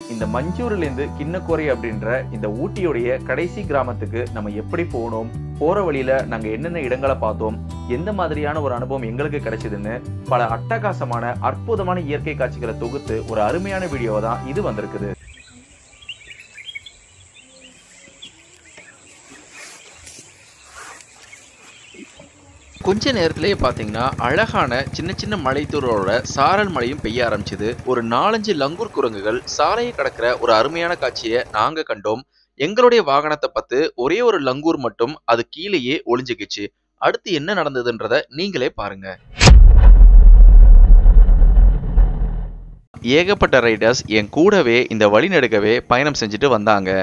இந்த மஞ்சூரிலிருந்து கிண்ணக்கோரை அப்படின்ற இந்த ஊட்டியுடைய கடைசி கிராமத்துக்கு நம்ம எப்படி போனோம், போற வழியில நாங்க என்னென்ன இடங்களை பார்த்தோம், எந்த மாதிரியான ஒரு அனுபவம் எங்களுக்கு கிடைச்சதுன்னு பல அட்டகாசமான அற்புதமான இயற்கை காட்சிகளை தொகுத்து ஒரு அருமையான வீடியோ தான் இது வந்திருக்குது. கொஞ்ச நேரத்திலேயே பார்த்தீங்கன்னா அழகான சின்ன சின்ன மலைத்தூரோட சாரல் மழையும் பெய்ய ஆரம்பிச்சுது. ஒரு 4-5 லங்கூர் குரங்குகள் சாலையை கடக்கிற ஒரு அருமையான காட்சியை நாங்க கண்டோம். எங்களுடைய வாகனத்தை பார்த்து ஒரே ஒரு லங்கூர் மட்டும் அது கீழேயே ஒளிஞ்சுக்கிச்சு. அடுத்து என்ன நடந்ததுன்றத நீங்களே பாருங்க. ஏகப்பட்ட ரைடர்ஸ் என் கூடவே இந்த வழிநெடுக்கவே பயணம் செஞ்சுட்டு வந்தாங்க.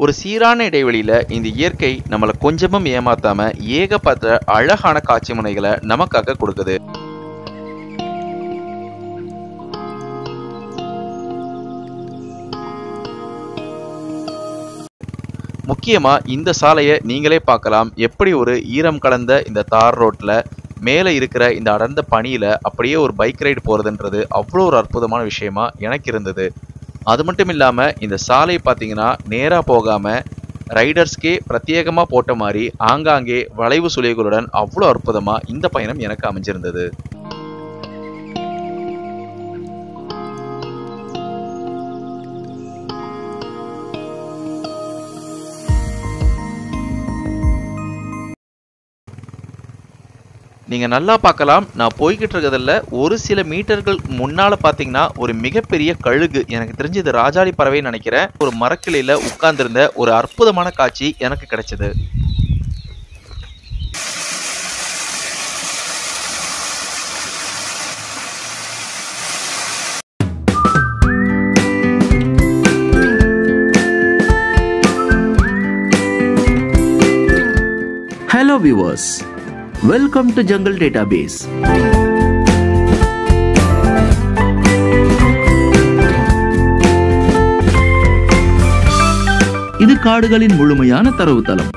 ஒரு சீரான இடைவெளியில இந்த இயற்கை நம்மளை கொஞ்சமும் ஏமாத்தாம ஏகப்பட்ட அழகான காட்சி முனைகளை நமக்காக கொடுக்குது. முக்கியமா இந்த சாலையை நீங்களே பார்க்கலாம். எப்படி ஒரு ஈரம் கலந்த இந்த தார் ரோட்ல மேலே இருக்கிற இந்த அடர்ந்த பனியில அப்படியே ஒரு பைக் ரைடு போறதுன்றது அவ்வளோ ஒரு அற்புதமான விஷயமா எனக்கு இருந்தது. அது மட்டும் இல்லாமல் இந்த சாலை பார்த்தீங்கன்னா நேராக போகாமல் ரைடர்ஸ்க்கே பிரத்யேகமாக போட்ட மாதிரி ஆங்காங்கே வளைவு சுழிகளுடன் அவ்வளோ அற்புதமாக இந்த பயணம் எனக்கு அமைஞ்சிருந்தது. நீங்கள் நல்லா பார்க்கலாம், நான் போய்கிட்டு இருக்கிறதில்ல ஒரு சில மீட்டர்கள் முன்னால் பார்த்தீங்கன்னா ஒரு மிகப்பெரிய கழுகு, எனக்கு தெரிஞ்சது ராஜாளி பறவைன்னு நினைக்கிறேன், ஒரு மரக்கிளையில் உட்கார்ந்திருந்த ஒரு அற்புதமான காட்சி எனக்கு கிடைச்சது. Hello viewers, welcome to Jungle Database. இது காடுகளின் முழுமையான தரவுத்தளம்.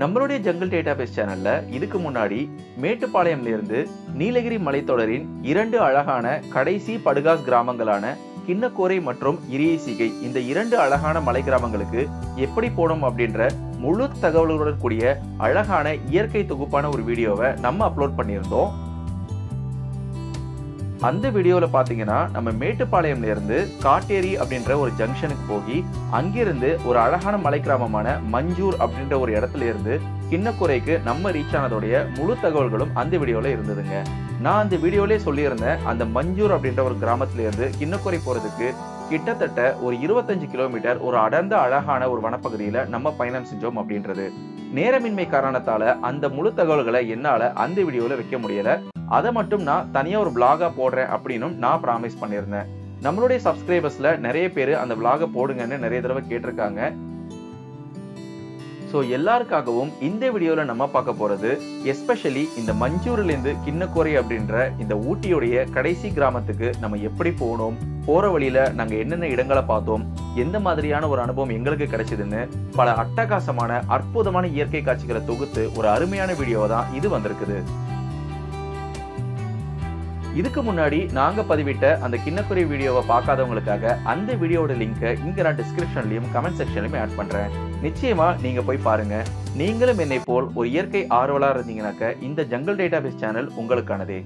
நம்மளுடைய ஜங்கல் டேட்டாபேஸ் சேனல்ல இதுக்கு முன்னாடி மேட்டுப்பாளையம்ல இருந்து நீலகிரி மலைத்தொடரின் 2 அழகான கடைசி படுகாஸ் கிராமங்களான கிண்ணக்கோரை மற்றும் இரியசிகை, இந்த 2 அழகான மலை கிராமங்களுக்கு எப்படி போனோம் அப்படின்ற முழு தகவல்களுடன் கூடிய அழகான இயற்கை தொகுப்பான ஒரு வீடியோவை நம்ம அப்லோட் பண்ணியிருந்தோம். அந்த வீடியோல பாத்தீங்கன்னா நம்ம மேட்டுப்பாளையம்ல இருந்து காட்டேரி அப்படின்ற ஒரு ஜங்ஷனுக்கு போய் அங்கிருந்து ஒரு அழகான மலை கிராமமான மஞ்சூர் அப்படின்ற ஒரு இடத்துல இருந்து கிண்ணக்கோரைக்கு நம்ம ரீச் ஆனதோடைய முழு தகவல்களும் அந்த வீடியோல இருந்ததுங்க. நான் அந்த வீடியோலே சொல்லியிருந்தேன், அந்த மஞ்சூர் அப்படின்ற ஒரு கிராமத்துல இருந்து கிண்ணக்கோரை போறதுக்கு கிட்டத்தட்ட ஒரு 25 கிலோமீட்டர் ஒரு அடர்ந்த அழகான ஒரு வனப்பகுதியில நம்ம பயணம் செஞ்சோம் அப்படின்றது. நேரமின்மை காரணத்தால அந்த முழு தகவல்களை என்னால அந்த வீடியோல வைக்க முடியல. அதை மட்டும் நான் தனியா ஒரு விளாகா போடுறேன் அப்படின்னு நான் ப்ராமிஸ் பண்ணியிருந்தேன். நம்மளுடைய சப்ஸ்கிரைபர்ஸ்ல நிறைய பேர் அந்த விளாக போடுங்கன்னு நிறைய தடவை கேட்டிருக்காங்க. ஸோ எல்லாருக்காகவும் இந்த வீடியோல நம்ம பார்க்க போறது எஸ்பெஷலி இந்த மஞ்சூரிலிருந்து கிண்ணக்கோரை அப்படின்ற இந்த ஊட்டியுடைய கடைசி கிராமத்துக்கு நம்ம எப்படி போனோம், போற வழியில நாங்க என்னென்ன இடங்களை பார்த்தோம், எந்த மாதிரியான ஒரு அனுபவம் எங்களுக்கு கிடைச்சதுன்னு பல அட்டகாசமான அற்புதமான இயற்கை காட்சிகளை தொகுத்து ஒரு அருமையான வீடியோ தான் இது வந்திருக்குது. இதுக்கு முன்னாடி நாங்க பதிவிட்ட அந்த கிண்ணக்கோரை வீடியோவை பார்க்காதவங்களுக்காக அந்த வீடியோட லிங்கை இங்க நான் டிஸ்கிரிப்ஷன்லயும் கமெண்ட் செக்ஷன்லயும் ஆட் பண்றேன். நிச்சயமா நீங்க போய் பாருங்க. நீங்களும் என்னை போல் ஒரு இயற்கை ஆர்வலா இருந்தீங்கன்னாக்க இந்த ஜங்கல் டேட்டாபேஸ் சேனல் உங்களுக்கானதே.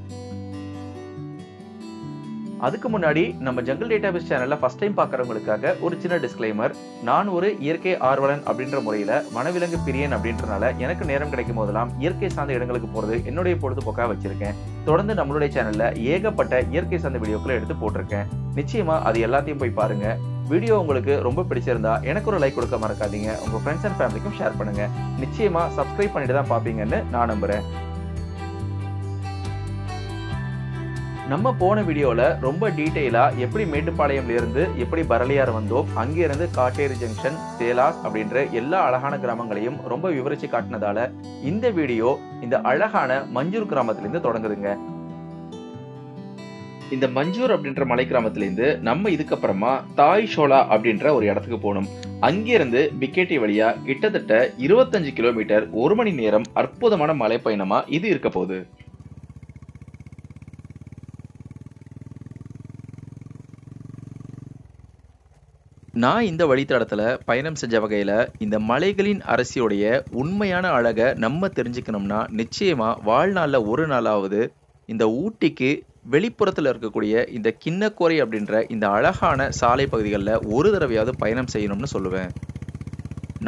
அதுக்கு முன்னாடி நம்ம ஜங்கல் டேட்டாபேஸ் சேனல்ல ஃபர்ஸ்ட் டைம் பார்க்கறவங்களுக்காக ஒரு சின்ன டிஸ்க்ளைமர். நான் ஒரு இயற்கை ஆர்வலன் அப்படின்ற முறையில வனவிலங்கு பிரியன் அப்படின்றனால எனக்கு நேரம் கிடைக்கும் போதெல்லாம் இயற்கை சார்ந்த இடங்களுக்கு போறது என்னுடைய பொழுதுபோக்காக வச்சிருக்கேன். தொடர்ந்து நம்மளுடைய சேனல்ல ஏகப்பட்ட இயற்கை சார்ந்த வீடியோக்களை எடுத்து போட்டிருக்கேன். நிச்சயமா அது எல்லாத்தையும் போய் பாருங்க. வீடியோ உங்களுக்கு ரொம்ப பிடிச்சிருந்தா எனக்கு ஒரு லைக் கொடுக்க மறக்காதீங்க. உங்க ஃப்ரெண்ட்ஸ் அண்ட் ஃபேமிலிக்கும் ஷேர் பண்ணுங்க. நிச்சயமா சப்ஸ்கிரைப் பண்ணிட்டு தான் பாப்பீங்கன்னு நான் நம்புறேன். நம்ம போன வீடியோல ரொம்ப டீடைலா எப்படி மேட்டுப்பாளையம்ல இருந்து எப்படி பரளியார் வந்தோம், அங்கிருந்து காட்டேரி ஜங்ஷன், சேலாஸ் அப்படின்ற எல்லா அழகான கிராமங்களையும் ரொம்ப விவரிச்சு காட்டினதால இந்த வீடியோ இந்த அழகான மஞ்சூர் கிராமத்திலிருந்து தொடங்குதுங்க. இந்த மஞ்சூர் அப்படின்ற மலை கிராமத்திலேருந்து நம்ம இதுக்கப்புறமா தாய் ஷோலா அப்படின்ற ஒரு இடத்துக்கு போகணும். அங்கிருந்து பிக்கேட்டி வழியா கிட்டத்தட்ட 25 கிலோமீட்டர் 1 மணி நேரம் அற்புதமான மலை பயணமா இது இருக்க போகுது. நான் இந்த வழித்தடத்துல பயணம் செஞ்ச வகையில இந்த மலைகளின் அரசியுடைய உண்மையான அழகை நம்ம தெரிஞ்சுக்கணும்னா நிச்சயமா வாழ்நாள்ல ஒரு நாளாவது இந்த ஊட்டிக்கு வெளிப்புறத்துல இருக்கக்கூடிய இந்த கிண்ணக்கோரை அப்படின்ற இந்த அழகான சாலை பகுதிகளில் ஒரு தடவையாவது பயணம் செய்யணும்னு சொல்லுவேன்.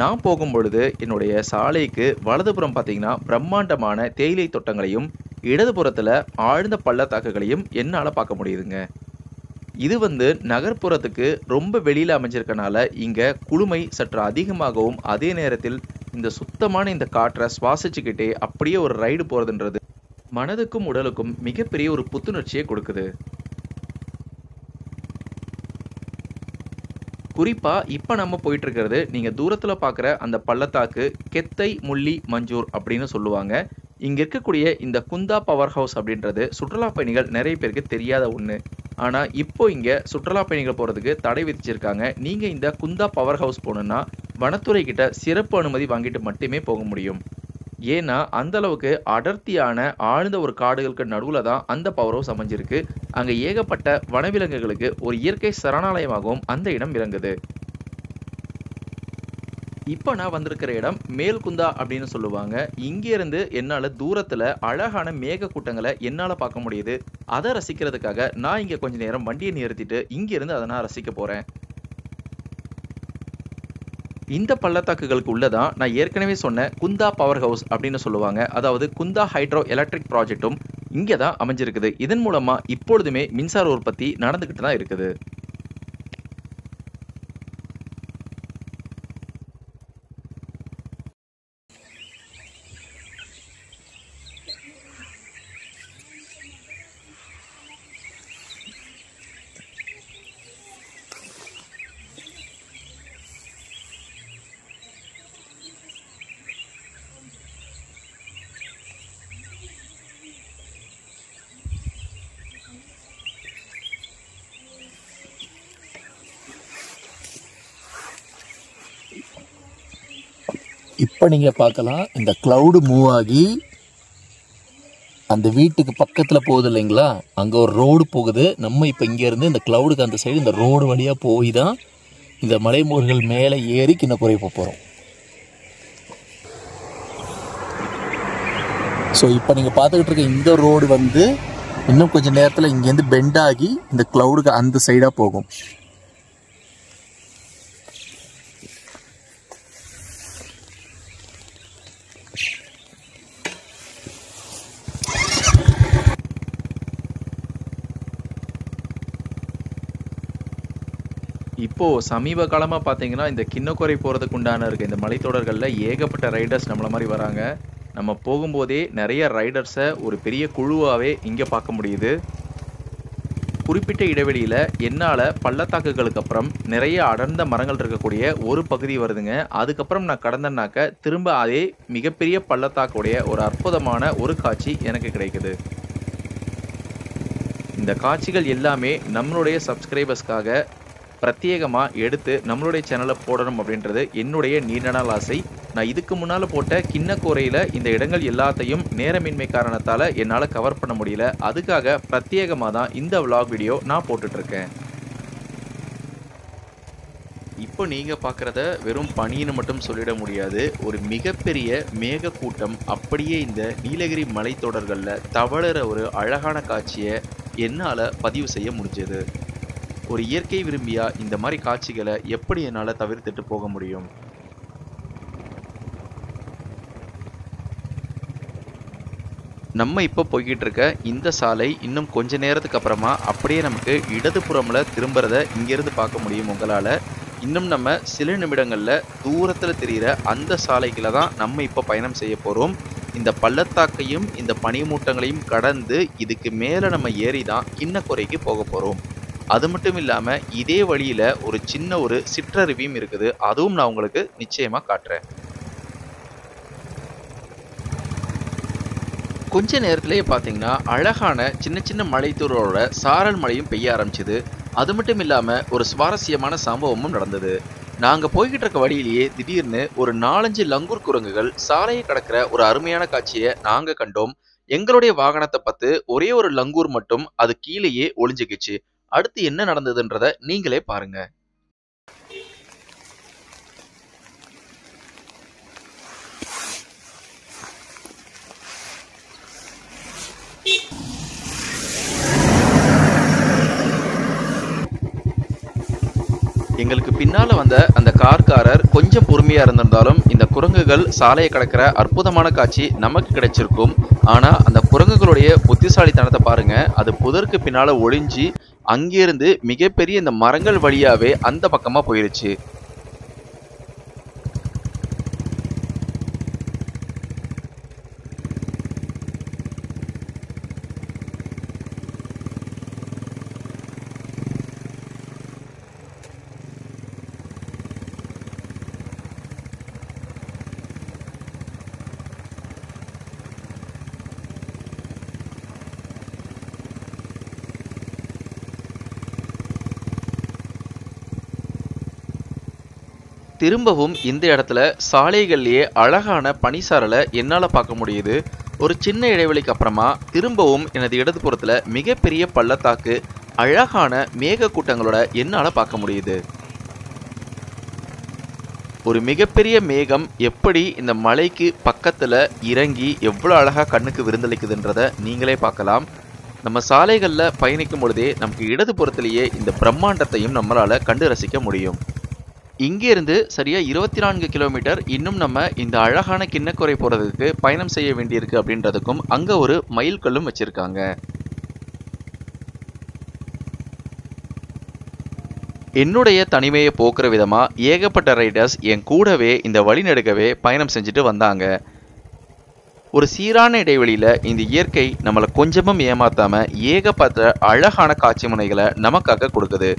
நான் போகும்பொழுது என்னுடைய சாலைக்கு வலதுபுறம் பார்த்தீங்கன்னா பிரம்மாண்டமான தேயிலை தோட்டங்களையும் இடதுபுறத்துல ஆழ்ந்த பள்ளத்தாக்குகளையும் என்னால் பார்க்க முடியுதுங்க. இது நகர்ப்புறத்துக்கு ரொம்ப வெளியில அமைஞ்சிருக்கனால இங்க குளுமை சற்று அதிகமாகவும் அதே நேரத்தில் இந்த சுத்தமான இந்த காற்றை சுவாசிச்சுக்கிட்டே அப்படியே ஒரு ரைடு போறதுன்றது மனதுக்கும் உடலுக்கும் மிகப்பெரிய ஒரு புத்துணர்ச்சியை கொடுக்குது. குறிப்பா இப்ப நம்ம போயிட்டு இருக்கிறது நீங்க தூரத்துல பாக்குற அந்த பள்ளத்தாக்கு கெத்தை முள்ளி மஞ்சூர் அப்படின்னு சொல்லுவாங்க. இங்க இருக்கக்கூடிய இந்த குந்தா பவர் ஹவுஸ் அப்படின்றது சுற்றுலா பயணிகள் நிறைய பேருக்கு தெரியாத ஒண்ணு. ஆனா இப்போ இங்க சுற்றுலா பயணிகள் போறதுக்கு தடை விதிச்சிருக்காங்க. நீங்க இந்த குந்தா பவர் ஹவுஸ் போகணும்னா வனத்துறை கிட்ட சிறப்பு அனுமதி வாங்கிட்டு மட்டுமே போக முடியும். ஏன்னா அந்த அளவுக்கு அடர்த்தியான ஆழ்ந்த ஒரு காடுகளுக்கு நடுவுல தான் அந்த பவர் ஹவுஸ் அமைஞ்சிருக்கு. அங்க ஏகப்பட்ட வனவிலங்குகளுக்கு ஒரு இயற்கை சரணாலயமாகவும் அந்த இடம் விளங்குது. இப்போ நான் வந்திருக்கிற இடம் மேல்குந்தா அப்படின்னு சொல்லுவாங்க. இங்கிருந்து என்னால தூரத்துல அழகான மேக கூட்டங்களை என்னால பார்க்க முடியுது. அதை ரசிக்கிறதுக்காக நான் இங்க கொஞ்ச நேரம் வண்டியை நிறுத்திட்டு இங்கிருந்து அதை நான் ரசிக்க போறேன். இந்த பள்ளத்தாக்குகளுக்கு உள்ளதான் நான் ஏற்கனவே சொன்ன குந்தா பவர் ஹவுஸ் அப்படின்னு சொல்லுவாங்க. அதாவது குந்தா ஹைட்ரோ எலக்ட்ரிக் ப்ராஜெக்டும் இங்கே தான் அமைஞ்சிருக்குது. இதன் மூலமா இப்பொழுதுமே மின்சார உற்பத்தி நடந்துகிட்டு தான் இருக்குது. இப்போ நீங்கள் பார்க்கலாம், இந்த க்ளவுடு மூவ் ஆகி அந்த வீட்டுக்கு பக்கத்தில் போகுது இல்லைங்களா, அங்கே ஒரு ரோடு போகுது. நம்ம இப்போ இங்கேருந்து இந்த க்ளவுடுக்கு அந்த சைடு இந்த ரோடு வழியாக போய் தான் இந்த மலைமுகர்கள் மேலே ஏறி கிண்ணக்கோரை போகிறோம். ஸோ இப்போ நீங்கள் பார்த்துக்கிட்டு இருக்க இந்த ரோடு இன்னும் கொஞ்சம் நேரத்தில் இங்கேருந்து பெண்ட் ஆகி இந்த க்ளவுடுக்கு அந்த சைடாக போகும். இப்போ சமீப காலமா பாத்தீங்கன்னா இந்த கிண்ணக்கோரை போறதுக்கு உண்டான இருக்க இந்த மலைத்தொடர்கள்ல ஏகப்பட்ட ரைடர்ஸ் நம்மள மாதிரி வராங்க. நம்ம போகும்போதே நிறைய ரைடர்ஸை ஒரு பெரிய குழுவாவே இங்க பார்க்க முடியுது. குறிப்பிட்ட இடைவெளியில என்னால பள்ளத்தாக்குகளுக்கு அப்புறம் நிறைய அடர்ந்த மரங்கள் இருக்கக்கூடிய ஒரு பகுதி வருதுங்க. அதுக்கப்புறம் நான் கடந்தேன்னாக்க திரும்ப அதே மிகப்பெரிய பள்ளத்தாக்குடைய ஒரு அற்புதமான ஒரு காட்சி எனக்கு கிடைக்குது. இந்த காட்சிகள் எல்லாமே நம்மளுடைய சப்ஸ்கிரைபர்ஸ்க்காக பிரத்யேகமா எடுத்து நம்மளுடைய சேனலை போடணும் அப்படின்றது என்னுடைய நீண்ட நாள் ஆசை. நான் இதுக்கு முன்னால போட்ட கிண்ணக்கோரையில இந்த இடங்கள் எல்லாத்தையும் நேரமின்மை காரணத்தால என்னால கவர் பண்ண முடியல. அதுக்காக பிரத்யேகமா தான் இந்த vlog வீடியோ நான் போட்டுட்டு இருக்கேன். இப்போ நீங்க பார்க்கறத வெறும் பனின்னு மட்டும் சொல்லிட முடியாது. ஒரு மிகப்பெரிய மேக கூட்டம் அப்படியே இந்த நீலகிரி மலைத்தொடர்கள்ல தவழுற ஒரு அழகான காட்சியை என்னால பதிவு செய்ய முடிஞ்சது. ஒரு இயற்கை விரும்பியா இந்த மாதிரி காட்சிகளை எப்படி என்னால தவிர்த்துட்டு போக முடியும்? நம்ம இப்போ போய்கிட்டு இருக்க இந்த சாலை இன்னும் கொஞ்ச நேரத்துக்கு அப்புறமா அப்படியே நமக்கு இடதுபுறம்ல திரும்புறத இங்கிருந்து பார்க்க முடியும் உங்களால. இன்னும் நம்ம சில நிமிடங்கள்ல தூரத்துல தெரிகிற அந்த சாலைகளை தான் நம்ம இப்போ பயணம் செய்ய போறோம். இந்த பள்ளத்தாக்கையும் இந்த பனிமூட்டங்களையும் கடந்து இதுக்கு மேல நம்ம ஏறி தான் கிண்ணக்கோரைக்கு போக போறோம். அது மட்டும் இல்லாம இதே வழியில ஒரு சின்ன ஒரு சிற்றருவியும் இருக்குது. அதுவும் நான் உங்களுக்கு நிச்சயமா காட்டுறேன். கொஞ்ச நேரத்திலேயே பார்த்தீங்கன்னா அழகான சின்ன சின்ன மலைத்தூரோட சாரல் மழையும் பெய்ய ஆரம்பிச்சுது. அது மட்டும் இல்லாமல் ஒரு சுவாரஸ்யமான சம்பவமும் நடந்தது. நாங்கள் போய்கிட்டு இருக்க வழியிலேயே திடீர்னு ஒரு 4-5 லங்கூர் குரங்குகள் சாலையை கடக்கிற ஒரு அருமையான காட்சியை நாங்கள் கண்டோம். எங்களுடைய வாகனத்தை பார்த்து ஒரே ஒரு லங்கூர் மட்டும் அது கீழேயே ஒளிஞ்சுக்கிச்சு. அடுத்து என்ன நடந்ததுன்றத நீங்களே பாருங்க. எங்களுக்கு பின்னால வந்த அந்த கார்காரர் கொஞ்சம் பொறுமையா இருந்திருந்தாலும் இந்த குரங்குகள் சாலையை கடக்கிற அற்புதமான காட்சி நமக்கு கிடைச்சிருக்கும். ஆனா அந்த குரங்குகளுடைய புத்திசாலித்தனத்தை பாருங்க. அது புதருக்கு பின்னால ஒளிஞ்சு அங்கிருந்து மிகப்பெரிய இந்த மரங்கள் வழியாவே அந்த பக்கமா போயிருச்சு. திரும்பவும் இந்த இடத்துல சாலைகள்லயே அழகான பனிசாரலை என்னால பார்க்க முடியுது. ஒரு சின்ன இடைவெளிக்கு அப்புறமா திரும்பவும் எனது இடதுபுறத்துல மிகப்பெரிய பள்ளத்தாக்கு, அழகான மேக கூட்டங்களோட என்னால பார்க்க முடியுது. ஒரு மிகப்பெரிய மேகம் எப்படி இந்த மலைக்கு பக்கத்துல இறங்கி எவ்வளவு அழகா கண்ணுக்கு விருந்தளிக்குதுன்றத நீங்களே பார்க்கலாம். நம்ம சாலைகள்ல பயணிக்கும் பொழுதே நமக்கு இடதுபுறத்திலேயே இந்த பிரம்மாண்டத்தையும் நம்மளால கண்டு ரசிக்க முடியும். இங்கிருந்து சரியா 24 கிலோமீட்டர் இன்னும் நம்ம இந்த அழகான கிண்ணக்குறை போறதுக்கு பயணம் செய்ய வேண்டியிருக்கு அப்படின்றதுக்கும் அங்க ஒரு மைல்கல்லும் வச்சிருக்காங்க. என்னுடைய தனிமையை போக்குற விதமா ஏகப்பட்ட ரைடர்ஸ் என் கூடவே இந்த வழிநெடுக்கவே பயணம் செஞ்சுட்டு வந்தாங்க. ஒரு சீரான இடைவெளியில இந்த இயற்கை நம்மளை கொஞ்சமும் ஏமாத்தாம ஏகப்பட்ட அழகான காட்சி முனைகளை நமக்காக கொடுக்குது.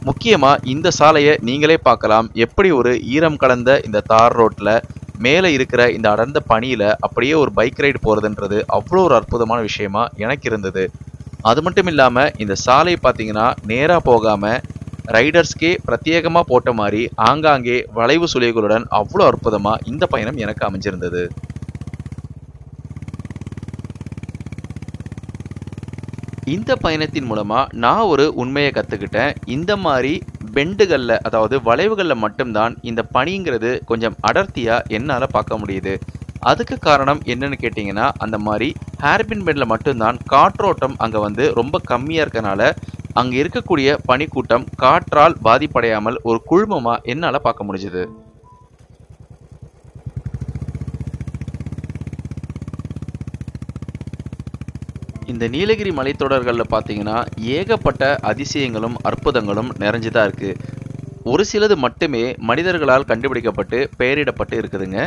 முக்கியமா இந்த சாலையை நீங்களே பார்க்கலாம். எப்படி ஒரு ஈரம் கலந்த இந்த தார் ரோட்ல மேலே இருக்கிற இந்த அடர்ந்த பனியில அப்படியே ஒரு பைக் ரைடு போறதுன்றது அவ்வளோ ஒரு அற்புதமான விஷயமா எனக்கு இருந்தது. அது மட்டும் இல்லாம இந்த சாலை பார்த்தீங்கன்னா நேரா போகாம ரைடர்ஸ்க்கே பிரத்யேகமா போட்ட மாதிரி ஆங்காங்கே வளைவு சுழிகளுடன் அவ்வளோ அற்புதமா இந்த பயணம் எனக்கு அமைஞ்சிருந்தது. இந்த பயணத்தின் மூலமா நான் ஒரு உண்மையை கத்துக்கிட்டேன். இந்த மாதிரி பெண்டுகள்ல, அதாவது வளைவுகள்ல மட்டும்தான் இந்த பனிங்கிறது கொஞ்சம் அடர்த்தியா என்னால பார்க்க முடியுது. அதுக்கு காரணம் என்னன்னு கேட்டீங்கன்னா, அந்த மாதிரி ஹேர்பின் பெண்ட்ல மட்டும்தான் காற்றோட்டம் அங்க வந்து ரொம்ப கம்மியா இருக்கனால அங்க இருக்கக்கூடிய பனிக்கூட்டம் காற்றால் பாதிப்படையாமல் ஒரு குழுமமா என்னால பார்க்க முடிஞ்சது. இந்த நீலகிரி மலைத்தொடர்களில் பார்த்தீங்கன்னா ஏகப்பட்ட அதிசயங்களும் அற்புதங்களும் நிறைஞ்சுதான் இருக்கு. ஒரு சிலது மட்டுமே மனிதர்களால் கண்டுபிடிக்கப்பட்டு பெயரிடப்பட்டு இருக்குதுங்க.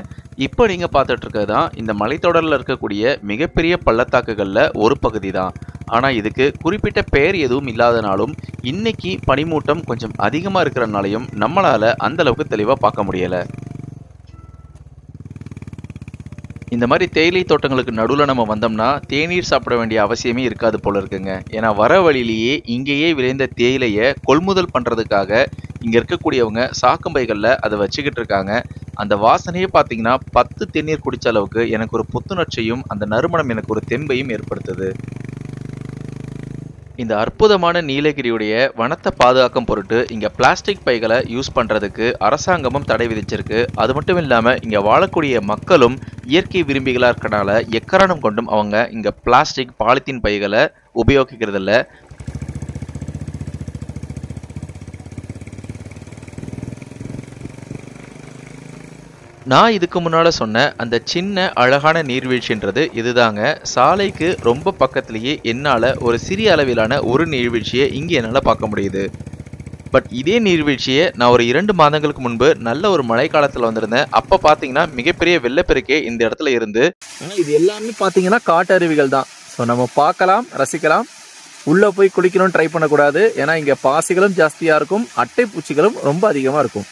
இப்போ நீங்கள் பார்த்துட்டு இருக்கிறது தான் இந்த மலைத்தொடரில் இருக்கக்கூடிய மிகப்பெரிய பள்ளத்தாக்குகளில் ஒரு பகுதி தான். ஆனால் இதுக்கு குறிப்பிட்ட பெயர் எதுவும் இல்லாதனாலும் இன்னைக்கு பனிமூட்டம் கொஞ்சம் அதிகமாக இருக்கிறனாலையும் நம்மளால் அந்த அளவுக்கு தெளிவாக பார்க்க முடியலை. இந்த மாதிரி தேயிலை தோட்டங்களுக்கு நடுவில் நம்ம வந்தோம்னா தேநீர் சாப்பிட வேண்டிய அவசியமே இருக்காது போல இருக்குங்க. ஏன்னா வர வழியிலேயே இங்கேயே விளைந்த தேயிலையை கொள்முதல் பண்ணுறதுக்காக இங்கே இருக்கக்கூடியவங்க சாக்கம்பைகளில் அதை வச்சுக்கிட்டு இருக்காங்க. அந்த வாசனையே பார்த்தீங்கன்னா 10 தேநீர் குடிச்ச அளவுக்கு எனக்கு ஒரு புத்துணர்ச்சியும் அந்த நறுமணம் எனக்கு ஒரு தெம்பையும் ஏற்படுத்துது. இந்த அற்புதமான நீலகிரியுடைய வனத்தை பாதுகாக்கும் பொருட்டு இங்கே பிளாஸ்டிக் பைகளை யூஸ் பண்ணுறதுக்கு அரசாங்கமும் தடை விதிச்சிருக்கு. அது மட்டும் இல்லாமல் இங்கே வாழக்கூடிய மக்களும் இயற்கை விரும்பிகளாக இருக்கனால எக்காரணம் கொண்டும் அவங்க இங்கே பிளாஸ்டிக் பாலித்தீன் பைகளை உபயோகிக்கிறதில்ல. நான் இதுக்கு முன்னால் சொன்ன அந்த சின்ன அழகான நீர்வீழ்ச்சின்றது இதுதாங்க. சாலைக்கு ரொம்ப பக்கத்துலேயே என்னால் ஒரு சிறிய அளவிலான ஒரு நீர்வீழ்ச்சியை இங்கே என்னால் பார்க்க முடியுது. பட் இதே நீர்வீழ்ச்சியை நான் ஒரு 2 மாதங்களுக்கு முன்பு நல்ல ஒரு மழைக்காலத்தில் வந்திருந்தேன். அப்போ பார்த்தீங்கன்னா மிகப்பெரிய வெள்ளப்பெருக்கே இந்த இடத்துல இருந்து. ஆனால் இது எல்லாமே பார்த்தீங்கன்னா காட்டருவிகள் தான். ஸோ நம்ம பார்க்கலாம், ரசிக்கலாம். உள்ளே போய் குளிக்கணும்னு ட்ரை பண்ணக்கூடாது. ஏன்னா இங்கே பாசிகளும் ஜாஸ்தியாக இருக்கும், அட்டை பூச்சிகளும் ரொம்ப அதிகமாக இருக்கும்.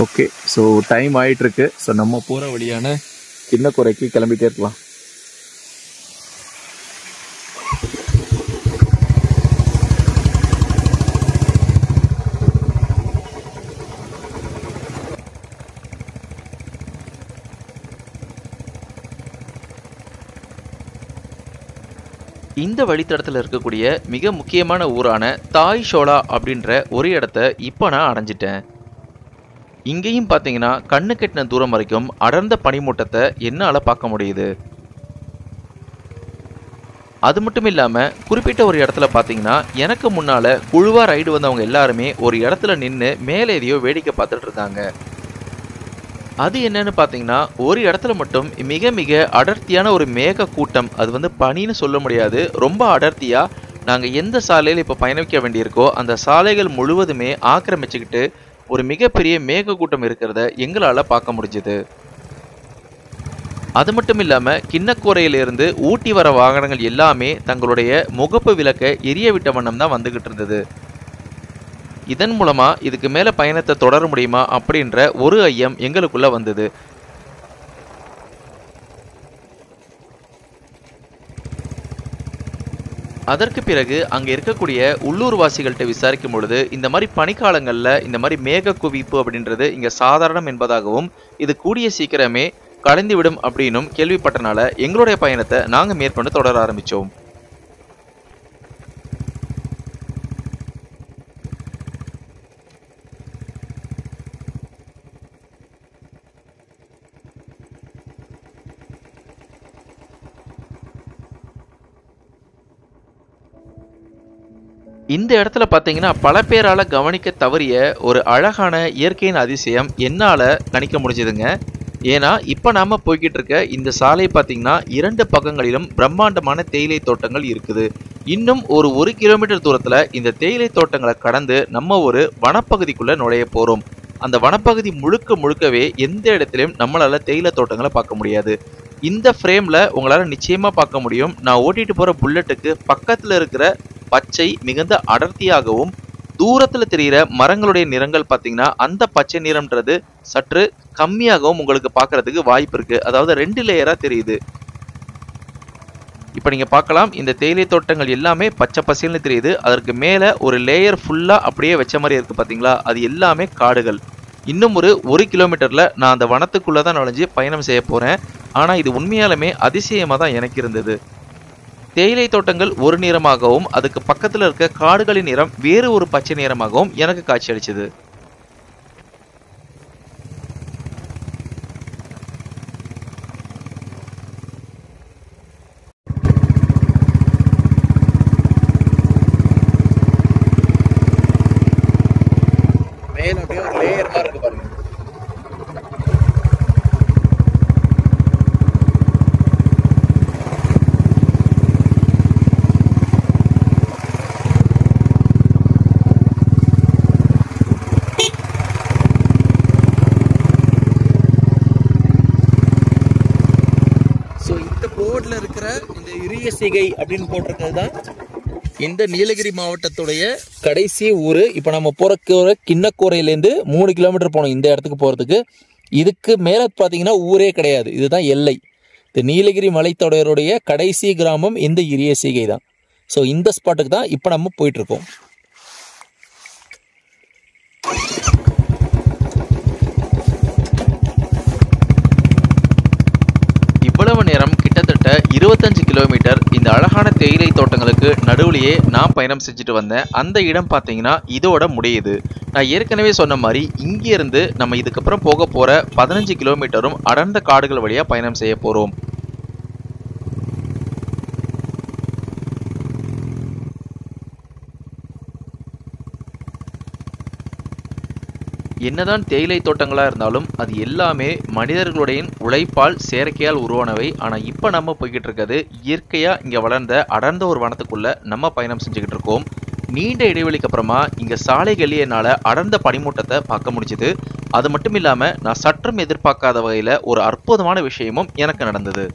ஓகே, ஸோ டைம் ஆயிட்டு இருக்கு. ஸோ நம்ம போகிற வழியான கிண்ணக்குறைக்கு கிளம்பிட்டே இருக்கலாம். இந்த வழித்தடத்தில் இருக்கக்கூடிய மிக முக்கியமான ஊரான தாய் ஷோலா அப்படின்ற ஒரு இடத்த இப்போ நான் அடைஞ்சிட்டேன். இங்கேயும் பார்த்தீங்கன்னா கண்ணு கெட்டின தூரம் வரைக்கும் அடர்ந்த பனிமூட்டத்தை என்னால் பார்க்க முடியுது. அது மட்டும் இல்லாமல் குறிப்பிட்ட ஒரு இடத்துல பார்த்தீங்கன்னா எனக்கு முன்னால் குழுவாக ரைடு வந்தவங்க எல்லாருமே ஒரு இடத்துல நின்று மேலே எதையோ வேடிக்கை பார்த்துட்டு இருந்தாங்க. அது என்னன்னு பார்த்தீங்கன்னா ஒரு இடத்துல மட்டும் மிக மிக அடர்த்தியான ஒரு மேக கூட்டம், அது பனின்னு சொல்ல முடியாது, ரொம்ப அடர்த்தியாக நாங்கள் எந்த சாலையில் இப்போ பயணிக்க வேண்டியிருக்கோ அந்த சாலைகள் முழுவதுமே ஆக்கிரமிச்சுக்கிட்டு ஒரு மிகப்பெரிய மேக கூட்டம் இருக்கிறத எங்களால் பார்க்க முடிஞ்சுது. அது மட்டும் இல்லாமல் கிண்ணக்கோரையிலிருந்து ஊட்டி வர வாகனங்கள் எல்லாமே தங்களுடைய முகப்பு விளக்கை எரிய விட்ட வண்ணம் தான் வந்துகிட்டு இருந்தது. இதன் மூலமா இதுக்கு மேல பயணத்தை தொடர முடியுமா அப்படின்ற ஒரு ஐயம் எங்களுக்குள்ள வந்தது. அதற்கு பிறகு அங்க இருக்கக்கூடிய உள்ளூர் வாசிகள்கிட்ட விசாரிக்கும் பொழுது இந்த மாதிரி பனிக்காலங்கள்ல இந்த மாதிரி மேக குவிப்பு அப்படின்றது இங்க சாதாரணம் என்பதாகவும் இது கூடிய சீக்கிரமே கலைந்துவிடும் அப்படின்னும் கேள்விப்பட்டனால எங்களுடைய பயணத்தை நாங்க மேற்கொண்டு தொடர ஆரம்பிச்சோம். இந்த இடத்துல பார்த்தீங்கன்னா பல பேரால கவனிக்க தவறிய ஒரு அழகான இயற்கையின் அதிசயம் என்னால் கணிக்க முடிஞ்சதுங்க. ஏன்னா இப்போ நாம போய்கிட்டு இருக்க இந்த சாலை பார்த்தீங்கன்னா 2 பக்கங்களிலும் பிரம்மாண்டமான தேயிலை தோட்டங்கள் இருக்குது. இன்னும் ஒரு கிலோமீட்டர் தூரத்தில் இந்த தேயிலை தோட்டங்களை கடந்து நம்ம ஒரு வனப்பகுதிக்குள்ள நுழைய போகிறோம். அந்த வனப்பகுதி முழுக்கவே எந்த இடத்துலையும் நம்மளால தேயிலை தோட்டங்களை பார்க்க முடியாது. இந்த ஃப்ரேமில் உங்களால் நிச்சயமாக பார்க்க முடியும். நான் ஓட்டிட்டு போகிற புல்லட்டுக்கு பக்கத்தில் இருக்கிற பச்சை மிகுந்த அடர்த்தியாகவும் தூரத்தில் தெரிகிற மரங்களுடைய நிறங்கள் பார்த்தீங்கன்னா அந்த பச்சை நிறம்ன்றது சற்று கம்மியாகவும் உங்களுக்கு பார்க்கறதுக்கு வாய்ப்பு இருக்கு. அதாவது 2 லேயராக தெரியுது. இப்போ நீங்கள் பார்க்கலாம் இந்த தேயிலை தோட்டங்கள் எல்லாமே பச்சை பசேல்னு தெரியுது. அதற்கு மேலே ஒரு லேயர் ஃபுல்லாக அப்படியே வச்ச மாதிரி இருக்குது பார்த்தீங்களா, அது எல்லாமே காடுகள். இன்னும் ஒரு கிலோமீட்டரில் நான் அந்த வனத்துக்குள்ளே தான் நுழைஞ்சு பயணம் செய்ய போகிறேன். ஆனால் இது உண்மையாலுமே அதிசயமாக தான் எனக்கு இருந்தது. தேயிலை தோட்டங்கள் ஒரு நிறமாகவும் அதுக்கு பக்கத்தில் இருக்க காடுகளின் நிறம் வேறு ஒரு பச்சை நிறமாகவும் எனக்கு காட்சி அளிச்சது. மேல அப்படியே ஒரு லேயர் மாதிரி இருக்கு பாருங்க. போர்டில் இருக்கிற இந்த இரியசிகை அப்படின்னு போட்டிருக்கிறது தான் இந்த நீலகிரி மாவட்டத்துடைய கடைசி ஊர். இப்போ நம்ம போகிற கிண்ணக்கோரையிலேருந்து 3 கிலோமீட்டர் போகணும் இந்த இடத்துக்கு போகிறதுக்கு. இதுக்கு மேலே பார்த்தீங்கன்னா ஊரே கிடையாது, இதுதான் எல்லை. இந்த நீலகிரி மலைத்தொடருடைய கடைசி கிராமம் இந்த இரியசிகை தான். ஸோ இந்த ஸ்பாட்டுக்கு தான் இப்போ நம்ம போயிட்டுருக்கோம். இவ்வளவு நேரம் கிட்டத்தட்ட 25 கிலோமீட்டர் இந்த அழகான தேயிலை தோட்டங்களுக்கு நடுவுலையே நான் பயணம் செஞ்சுட்டு வந்தேன். அந்த இடம் பார்த்தீங்கன்னா இதோட முடியுது. நான் ஏற்கனவே சொன்ன மாதிரி இங்கிருந்து நம்ம இதுக்கப்புறம் போக போகிற 15 கிலோமீட்டரும் அடர்ந்த காடுகள் வழியாக பயணம் செய்ய போகிறோம். என்னதான் தேயிலை தோட்டங்களாக இருந்தாலும் அது எல்லாமே மனிதர்களுடைய உழைப்பால் செயற்கையால் உருவானவை. ஆனால் இப்போ நம்ம போய்கிட்டு இருக்கிறது இயற்கையாக இங்கே வளர்ந்த அடர்ந்த ஒரு வனத்துக்குள்ளே நம்ம பயணம் செஞ்சுக்கிட்டு இருக்கோம். நீண்ட இடைவெளிக்கு அப்புறமா இங்கே சாலைகளில் என்னால் அடர்ந்த பனிமூட்டத்தை பார்க்க முடிஞ்சுது. அது மட்டும் இல்லாமல் நான் சற்றும் எதிர்பார்க்காத வகையில் ஒரு அற்புதமான விஷயமும் எனக்கு நடந்தது.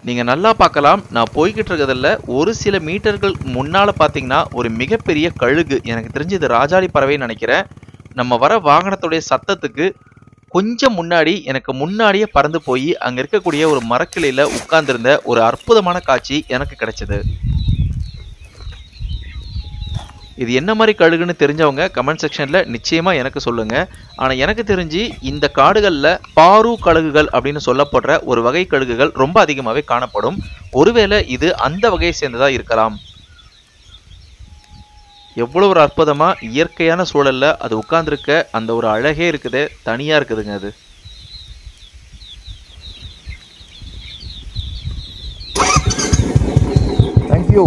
நீங்கள் நல்லா பார்க்கலாம், நான் போய்கிட்டு இருக்கிறதில்ல ஒரு சில மீட்டர்கள் முன்னால் பார்த்தீங்கன்னா ஒரு மிகப்பெரிய கழுகு, எனக்கு தெரிஞ்சு இது ராஜாளி பறவைன்னு நினைக்கிறேன். நம்ம வர வாகனத்துடைய சத்தத்துக்கு கொஞ்சம் முன்னாடி எனக்கு முன்னாடியே பறந்து போய் அங்கே இருக்கக்கூடிய ஒரு மரக்கிளையில் உட்கார்ந்திருந்த ஒரு அற்புதமான காட்சி எனக்கு கிடைச்சது. இது என்ன மாதிரி கழுகுன்னு தெரிஞ்சவங்க கமெண்ட் செக்ஷனில் நிச்சயமாக எனக்கு சொல்லுங்கள். ஆனால் எனக்கு தெரிஞ்சு இந்த காடுகளில் பாரு கழுகுகள் அப்படின்னு சொல்லப்படுற ஒரு வகை கழுகுகள் ரொம்ப அதிகமாகவே காணப்படும். ஒருவேளை இது அந்த வகையை சேர்ந்ததாக இருக்கலாம். எவ்வளோ ஒரு அற்புதமாக இயற்கையான சூழலில் அது உட்கார்ந்துருக்க அந்த ஒரு அழகே இருக்குது, தனியாக இருக்குதுங்க அது. தேங்க்யூ.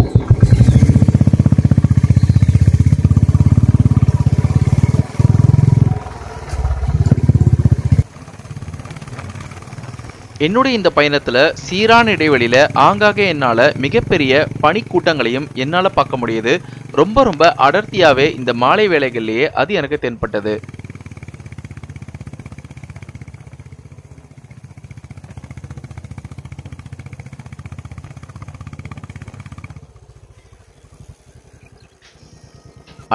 என்னுடைய இந்த பயணத்தில் சீரான இடைவெளியில் ஆங்காங்கே என்னால் மிகப்பெரிய பனிக்கூட்டங்களையும் என்னால் பார்க்க முடியுது. ரொம்ப ரொம்ப அடர்த்தியாகவே இந்த மாலை வேளைகள்லேயே அது எனக்கு தென்பட்டது.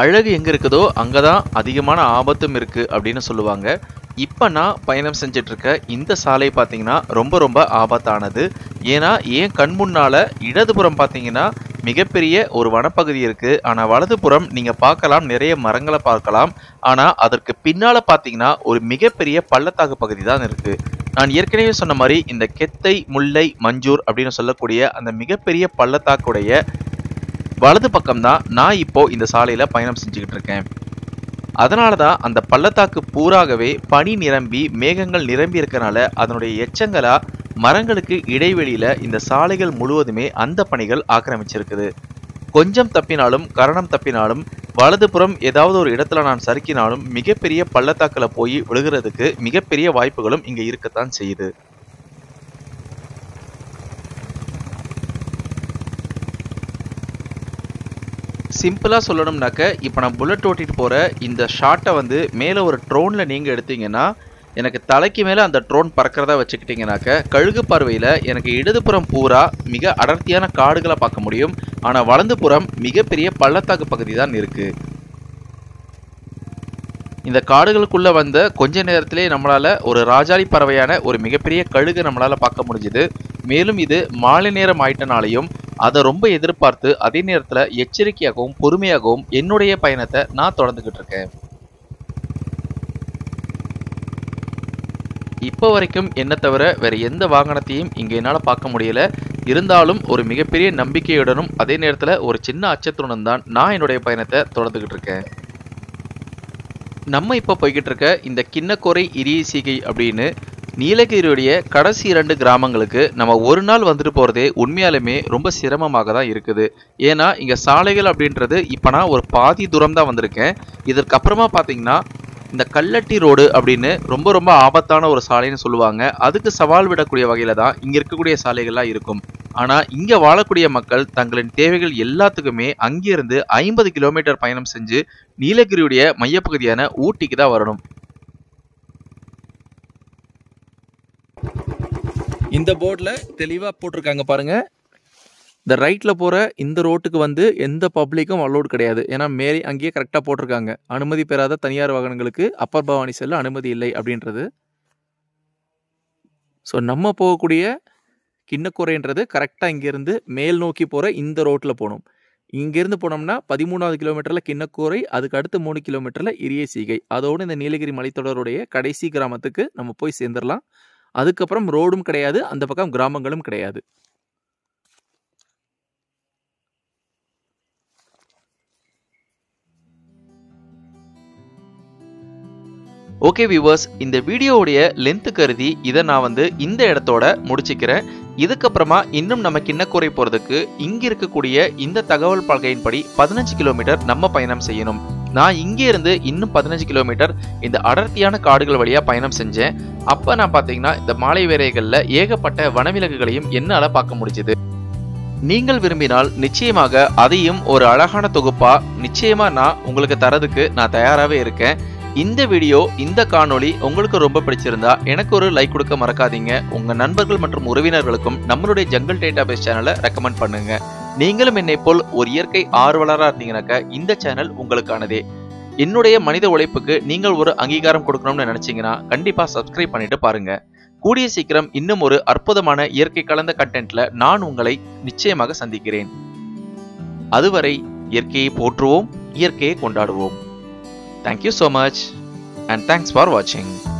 அழகு எங்கே இருக்குதோ அங்கே தான் அதிகமான ஆபத்தும் இருக்குது அப்படின்னு சொல்லுவாங்க. இப்போ நான் பயணம் செஞ்சிட்ருக்க இந்த சாலை பார்த்தீங்கன்னா ரொம்ப ரொம்ப ஆபத்தானது. ஏன்னா என் கண் முன்னால் இடதுபுறம் பார்த்தீங்கன்னா மிகப்பெரிய ஒரு வனப்பகுதி இருக்குது. ஆனால் வலதுபுறம் நீங்கள் பார்க்கலாம், நிறைய மரங்களை பார்க்கலாம். ஆனால் அதற்கு பின்னால் பார்த்தீங்கன்னா ஒரு மிகப்பெரிய பள்ளத்தாக்கு பகுதி தான் இருக்குது. நான் ஏற்கனவே சொன்ன மாதிரி இந்த கெத்தை, முல்லை, மஞ்சூர் அப்படின்னு சொல்லக்கூடிய அந்த மிகப்பெரிய பள்ளத்தாக்குடைய வலது பக்கம் தான் நான் இப்போ இந்த சாலையில் பயணம் செஞ்சுக்கிட்டு இருக்கேன். அதனால தான் அந்த பள்ளத்தாக்கு பூராகவே பனி நிரம்பி மேகங்கள் நிரம்பி இருக்கனால அதனுடைய எச்சங்களா மரங்களுக்கு இடைவெளியில் இந்த சாலைகள் முழுவதுமே அந்த பனிகள் ஆக்கிரமிச்சிருக்குது. கொஞ்சம் தப்பினாலும் கரணம் தப்பினாலும் வலதுபுறம் ஏதாவது ஒரு இடத்துல நான் சறுக்கினாலும் மிகப்பெரிய பள்ளத்தாக்கில் போய் விழுகிறதுக்கு மிகப்பெரிய வாய்ப்புகளும் இங்கே இருக்கத்தான் செய்யுது. சிம்பிளாக சொல்லணும்னாக்க, இப்போ நான் புல்லட் ஓட்டிட்டு போகிற இந்த ஷாட்டை வந்து மேலே ஒரு ட்ரோனில் நீங்கள் எடுத்தீங்கன்னா, எனக்கு தலைக்கு மேலே அந்த ட்ரோன் பறக்கிறதா வச்சுக்கிட்டிங்கனாக்க கழுகு பார்வையில் எனக்கு இடதுபுறம் பூரா மிக அடர்த்தியான காடுகளை பார்க்க முடியும். ஆனால் வலதுபுறம் மிகப்பெரிய பள்ளத்தாக்கு பகுதி தான் இருக்குது. இந்த காடுகளுக்குள்ளே வந்த கொஞ்ச நேரத்திலே நம்மளால் ஒரு ராஜாளி பறவையான ஒரு மிகப்பெரிய கழுகு நம்மளால் பார்க்க முடிஞ்சுது. மேலும் இது மாலை நேரம் ஆயிட்டனாலையும் அதை ரொம்ப எதிர்பார்த்து அதே நேரத்தில் எச்சரிக்கையாகவும் பொறுமையாகவும் என்னுடைய பயணத்தை நான் தொடர்ந்துக்கிட்டு இருக்கேன். இப்போ வரைக்கும் என்ன தவிர வேறு எந்த வாகனத்தையும் இங்கே என்னால் பார்க்க முடியல. இருந்தாலும் ஒரு மிகப்பெரிய நம்பிக்கையுடனும் அதே நேரத்தில் ஒரு சின்ன அச்சத்துடன் தான் நான் என்னுடைய பயணத்தை தொடர்ந்துக்கிட்டு இருக்கேன். நம்ம இப்போ போய்கிட்டு இருக்க இந்த கிண்ணக்கோரை இரியசீகை அப்படின்னு நீலகிரியுடைய கடைசி 2 கிராமங்களுக்கு நம்ம ஒரு நாள் வந்துட்டு போகிறதே உண்மையாலுமே ரொம்ப சிரமமாக தான் இருக்குது. ஏன்னா இங்கே சாலைகள் அப்படின்றது இப்போ நான் ஒரு பாதி தூரம் தான் வந்திருக்கேன். இதற்கப்புறமா பார்த்தீங்கன்னா இந்த கல்லட்டி ரோடு அப்படின்னு ரொம்ப ரொம்ப ஆபத்தான ஒரு சாலைன்னு சொல்லுவாங்க. அதுக்கு சவால் விடக்கூடிய வகையில் தான் இங்கே இருக்கக்கூடிய சாலைகள்லாம் இருக்கும். ஆனால் இங்கே வாழக்கூடிய மக்கள் தங்களின் தேவைகள் எல்லாத்துக்குமே அங்கிருந்து 50 கிலோமீட்டர் பயணம் செஞ்சு நீலகிரியுடைய மையப்பகுதியான ஊட்டிக்கு தான் வரணும். இந்த போர்டில் தெளிவாக போட்டிருக்காங்க பாருங்க, இந்த ரைட்டில் போகிற இந்த ரோட்டுக்கு வந்து எந்த பப்ளிக்கும் அலோடு கிடையாது. ஏன்னா மேலே அங்கேயே கரெக்டாக போட்டிருக்காங்க, அனுமதி பெறாத தனியார் வாகனங்களுக்கு அப்பர் பவானி செல்ல அனுமதி இல்லை அப்படின்றது. ஸோ நம்ம போகக்கூடிய கிண்ணக்கோரைன்றது கரெக்டாக இங்கேருந்து மேல் நோக்கி போகிற இந்த ரோட்டில் போகணும். இங்கேருந்து போனோம்னா 13வது கிலோமீட்டரில் கிண்ணக்கோரை, அதுக்கு அடுத்து 3 கிலோமீட்டரில் இரியசீகை. அதோடு இந்த நீலகிரி மலைத்தொடருடைய கடைசி கிராமத்துக்கு நம்ம போய் சேர்ந்துடலாம். அதுக்கப்புறம் ரோடும் கிடையாது, அந்த பக்கம் கிராமங்களும் கிடையாது. ஓகே வியூவர்ஸ், இந்த வீடியோவுடைய லென்த் கருதி இதை நான் வந்து இந்த இடத்தோட முடிச்சுக்கிறேன். இதுக்கப்புறமா இன்னும் நம்ம கிண்ணக்கோரை போகிறதுக்கு இங்கே இருக்கக்கூடிய இந்த தகவல் பலகையின்படி 15 கிலோமீட்டர் நம்ம பயணம் செய்யணும். நான் இங்கே இருந்து இன்னும் 15 கிலோமீட்டர் இந்த அடர்த்தியான காடுகள் வழியாக பயணம் செஞ்சேன். அப்போ நான் பார்த்தீங்கன்னா இந்த மாலை வேளைகளில் ஏகப்பட்ட வனவிலங்குகளையும் என்னால் பார்க்க முடிஞ்சுது. நீங்கள் விரும்பினால் நிச்சயமாக அதையும் ஒரு அழகான தொகுப்பாக நிச்சயமாக நான் உங்களுக்கு தரதுக்கு நான் தயாராகவே இருக்கேன். இந்த வீடியோ, இந்த காணொளி உங்களுக்கு ரொம்ப பிடிச்சிருந்தா எனக்கு ஒரு லைக் கொடுக்க மறக்காதீங்க. உங்க நண்பர்கள் மற்றும் உறவினர்களுக்கும் நம்மளுடைய ஜங்கல் டேட்டாபேஸ் சேனலை ரெக்கமெண்ட் பண்ணுங்க. நீங்களும் என்னை போல் ஒரு இயற்கை ஆர்வலராக இருந்தீங்கன்னாக்கா இந்த சேனல் உங்களுக்கானதே. என்னுடைய மனித உழைப்புக்கு நீங்கள் ஒரு அங்கீகாரம் கொடுக்கணும்னு நினைச்சீங்கன்னா கண்டிப்பா சப்ஸ்கிரைப் பண்ணிட்டு பாருங்க. கூடிய சீக்கிரம் இன்னும் ஒரு அற்புதமான இயற்கை கலந்த கண்டென்ட்ல நான் உங்களை நிச்சயமாக சந்திக்கிறேன். அதுவரை இயற்கையை போற்றுவோம், இயற்கையை கொண்டாடுவோம். Thank you so much and thanks for watching.